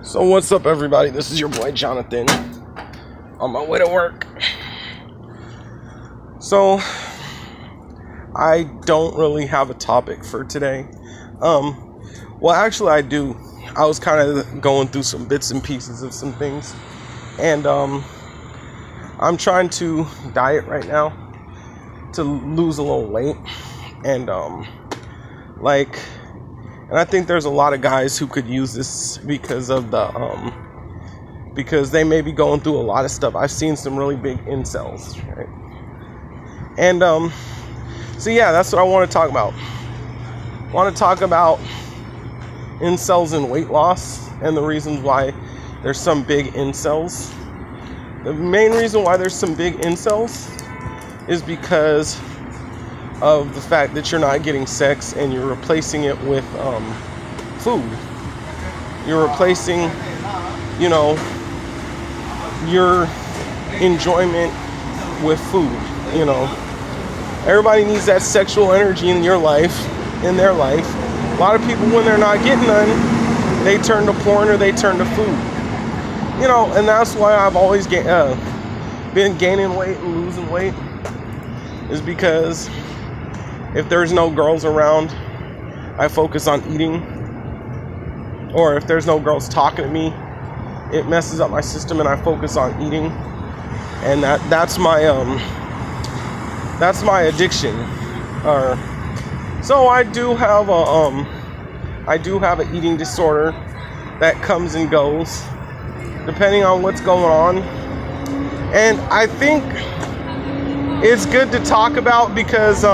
So what's up, everybody? This is your boy Jonathan on my way to work. So I don't really have a topic for today. Well, actually I do. I was kind of going through some bits and pieces of some things, and I'm trying to diet right now to lose a little weight, and and I think there's a lot of guys who could use this because of the because they may be going through a lot of stuff. I've seen some really big incels, right? And so yeah, that's what I want to talk about. I want to talk about incels and weight loss and the reasons why there's some big incels. The main reason why there's some big incels is because of the fact that you're not getting sex and you're replacing it with food. You're replacing, your enjoyment with food. Everybody needs that sexual energy in their life. A lot of people, when they're not getting none, they turn to porn or they turn to food. And that's why I've always been gaining weight and losing weight, is because if there's no girls around, I focus on eating. Or if there's no girls talking to me, it messes up my system and I focus on eating. And that's my addiction. So I do have an eating disorder that comes and goes depending on what's going on. And I think it's good to talk about because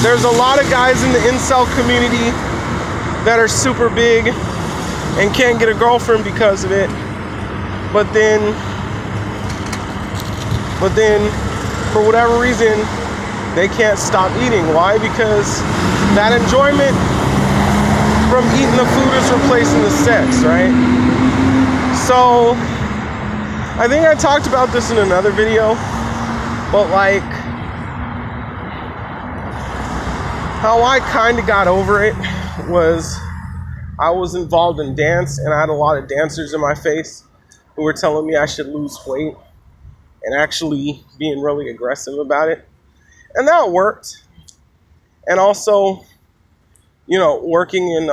there's a lot of guys in the incel community that are super big and can't get a girlfriend because of it. But then for whatever reason, they can't stop eating. Why? Because that enjoyment from eating the food is replacing the sex, right? So I think I talked about this in another video, but how I kind of got over it was I was involved in dance, and I had a lot of dancers in my face who were telling me I should lose weight and actually being really aggressive about it. And that worked. And also, working in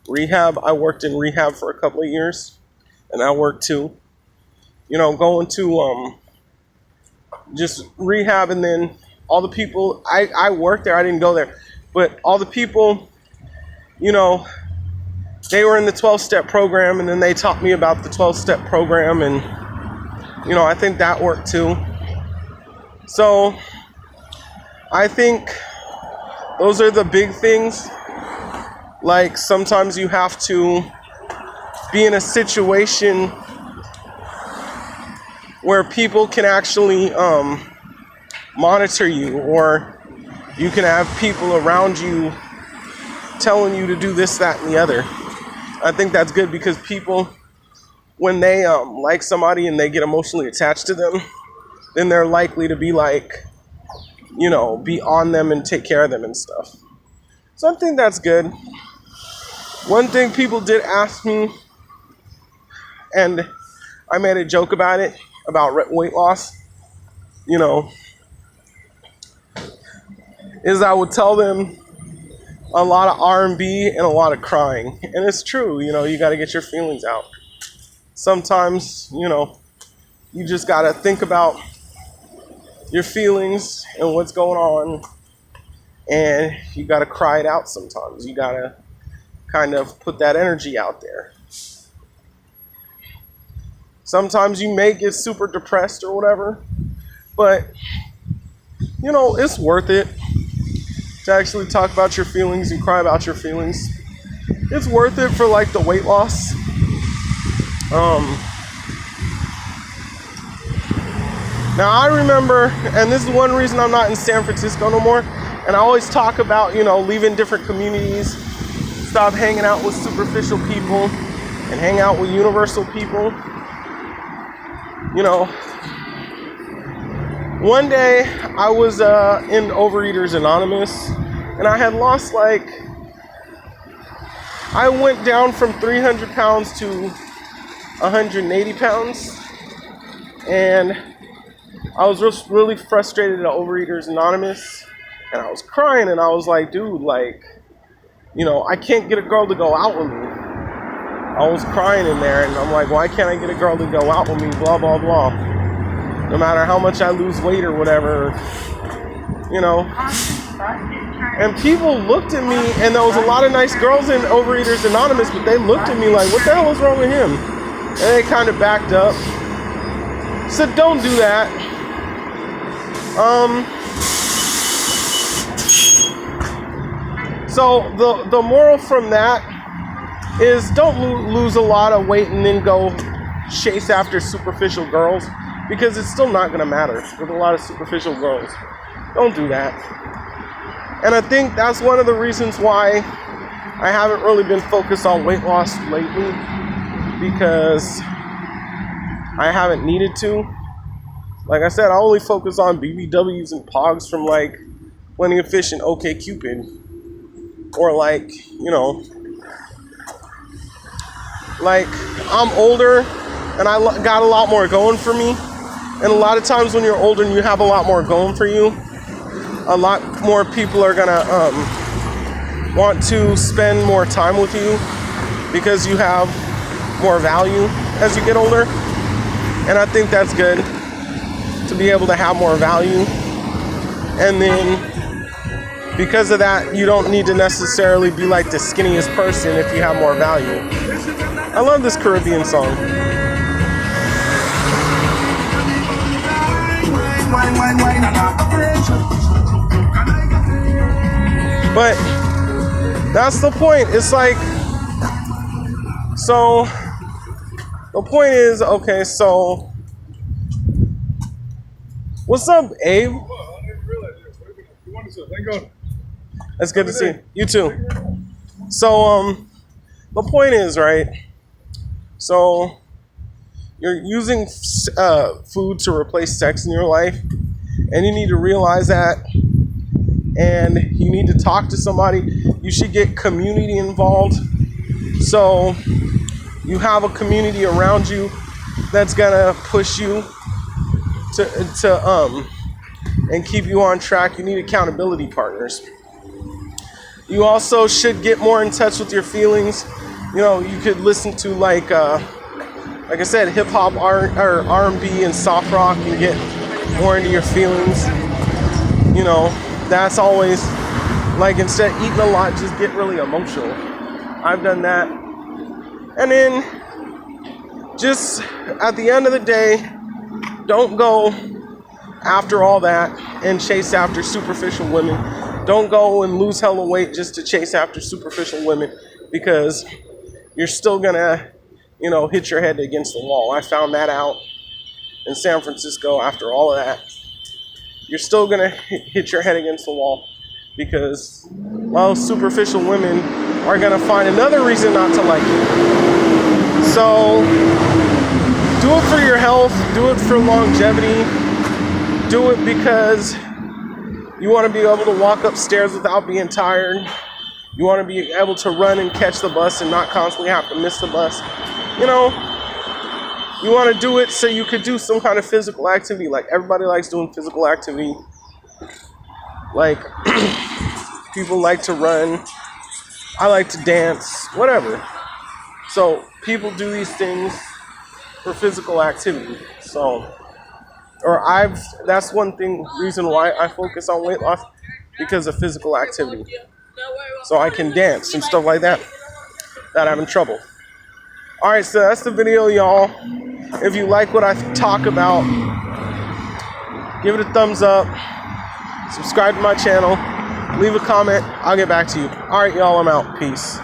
rehab, I worked in rehab for a couple of years, and that worked too. Going to just rehab, and then all the people, I worked there, I didn't go there, but all the people, they were in the 12-step program, and then they taught me about the 12-step program, and, I think that worked too. So I think those are the big things. Sometimes you have to be in a situation where people can actually monitor you, or you can have people around you telling you to do this, that, and the other. I think that's good because people, when they like somebody and they get emotionally attached to them, then they're likely to be be on them and take care of them and stuff. So I think that's good. One thing people did ask me, and I made a joke about it, about weight loss, is I would tell them a lot of R&B and a lot of crying. And it's true, you got to get your feelings out. Sometimes, you just got to think about your feelings and what's going on, and you got to cry it out sometimes. You got to kind of put that energy out there. Sometimes you may get super depressed or whatever, but, it's worth it to actually talk about your feelings and cry about your feelings. It's worth it for the weight loss. Now I remember, and this is one reason I'm not in San Francisco no more, and I always talk about, leaving different communities, stop hanging out with superficial people, and hang out with universal people. One day I was in Overeaters Anonymous, and I had lost I went down from 300 pounds to 180 pounds, and I was just really frustrated at Overeaters Anonymous, and I was crying, and I was like, dude, like, you know, I can't get a girl to go out with me. I was crying in there, and I'm like, why can't I get a girl to go out with me, blah, blah, blah. No matter how much I lose weight or whatever, you know. And people looked at me, and there was a lot of nice girls in Overeaters Anonymous, but they looked at me like, what the hell is wrong with him? And they kind of backed up. So don't do that. So the moral from that is don't lose a lot of weight and then go chase after superficial girls, because it's still not going to matter with a lot of superficial girls. Don't do that. And I think that's one of the reasons why I haven't really been focused on weight loss lately, because I haven't needed to. Like I said, I only focus on BBWs and Pogs from like Plenty of Fish and OkCupid. Or like, you know, like I'm older and I got a lot more going for me. And a lot of times when you're older and you have a lot more going for you, a lot more people are gonna want to spend more time with you because you have more value as you get older. And I think that's good to be able to have more value. And then because of that, you don't need to necessarily be like the skinniest person if you have more value. I love this Caribbean song. But that's the point. It's like, so the point is, okay, so what's up, Abe? That's good to see you too. So the point is, right, so you're using food to replace sex in your life, and you need to realize that, and you need to talk to somebody. You should get community involved, so you have a community around you that's gonna push you to and keep you on track. You need accountability partners. You also should get more in touch with your feelings. You know, you could listen to like I said, hip hop, or R&B, and soft rock, and get more into your feelings. You know, that's always like, instead of eating a lot, just get really emotional. I've done that. And then just at the end of the day, don't go after all that and chase after superficial women. Don't go and lose hella weight just to chase after superficial women, because you're still gonna, you know, hit your head against the wall. I found that out in San Francisco after all of that. You're still gonna hit your head against the wall, because, well, superficial women are gonna find another reason not to like you. So do it for your health, do it for longevity, do it because you want to be able to walk upstairs without being tired. You want to be able to run and catch the bus and not constantly have to miss the bus. You know, you want to do it so you could do some kind of physical activity. Like, everybody likes doing physical activity. Like, people like to run. I like to dance, whatever. So people do these things for physical activity. So, that's one reason why I focus on weight loss, because of physical activity. So I can dance and stuff like that, that I'm in trouble. Alright, so that's the video, y'all. If you like what I talk about, give it a thumbs up, subscribe to my channel, leave a comment, I'll get back to you. Alright, y'all, I'm out. Peace.